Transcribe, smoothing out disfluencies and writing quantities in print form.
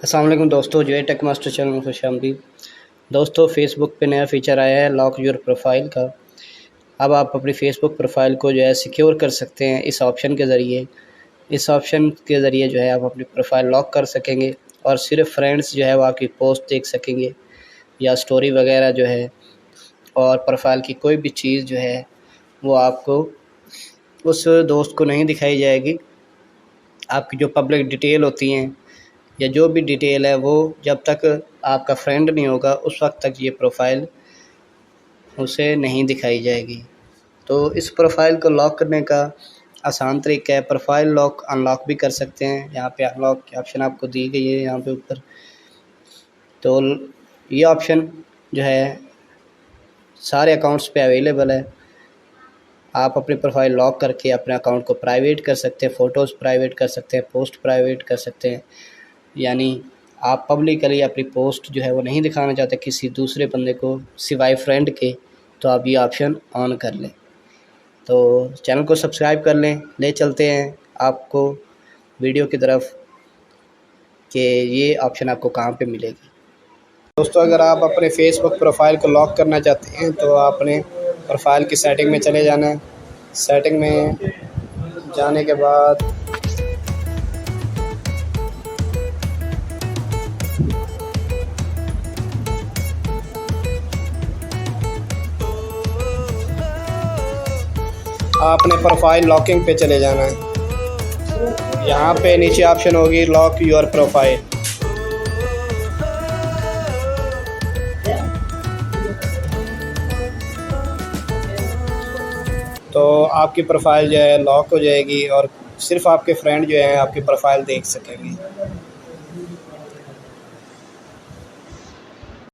अस्सलाम वालेकुम दोस्तों, जो है टेक मास्टर चैनल में खुशामदीद। दोस्तों, फेसबुक पे नया फ़ीचर आया है लॉक योर प्रोफाइल का। अब आप अपनी फ़ेसबुक प्रोफाइल को जो है सिक्योर कर सकते हैं इस ऑप्शन के ज़रिए। इस ऑप्शन के ज़रिए जो है आप अपनी प्रोफाइल लॉक कर सकेंगे और सिर्फ फ्रेंड्स जो है वो आपकी पोस्ट देख सकेंगे या स्टोरी वगैरह जो है, और प्रोफाइल की कोई भी चीज़ जो है वो आपको उस दोस्त को नहीं दिखाई जाएगी। आपकी जो पब्लिक डिटेल होती हैं या जो भी डिटेल है वो जब तक आपका फ्रेंड नहीं होगा उस वक्त तक ये प्रोफाइल उसे नहीं दिखाई जाएगी। तो इस प्रोफाइल को लॉक करने का आसान तरीका है। प्रोफाइल लॉक अनलॉक भी कर सकते हैं। यहाँ पे अनलॉक की ऑप्शन आपको दी गई है यहाँ पे ऊपर। तो ये ऑप्शन जो है सारे अकाउंट्स पे अवेलेबल है। आप अपनी प्रोफाइल लॉक करके अपने अकाउंट को प्राइवेट कर सकते हैं, फ़ोटोज़ प्राइवेट कर सकते हैं, पोस्ट प्राइवेट कर सकते हैं। यानी आप पब्लिकली अपनी पोस्ट जो है वो नहीं दिखाना चाहते किसी दूसरे बंदे को सिवाय फ्रेंड के, तो आप ये ऑप्शन ऑन कर लें। तो चैनल को सब्सक्राइब कर लें। ले चलते हैं आपको वीडियो की तरफ कि ये ऑप्शन आपको कहाँ पे मिलेगी। दोस्तों, अगर आप अपने फेसबुक प्रोफाइल को लॉक करना चाहते हैं तो आपने प्रोफाइल की सेटिंग में चले जाना है। सेटिंग में जाने के बाद आपने प्रोफाइल लॉकिंग पे चले जाना है। यहाँ पे नीचे ऑप्शन होगी लॉक योर प्रोफाइल। तो आपकी प्रोफाइल जो है लॉक हो जाएगी और सिर्फ आपके फ्रेंड जो हैं आपकी प्रोफाइल देख सकेंगे।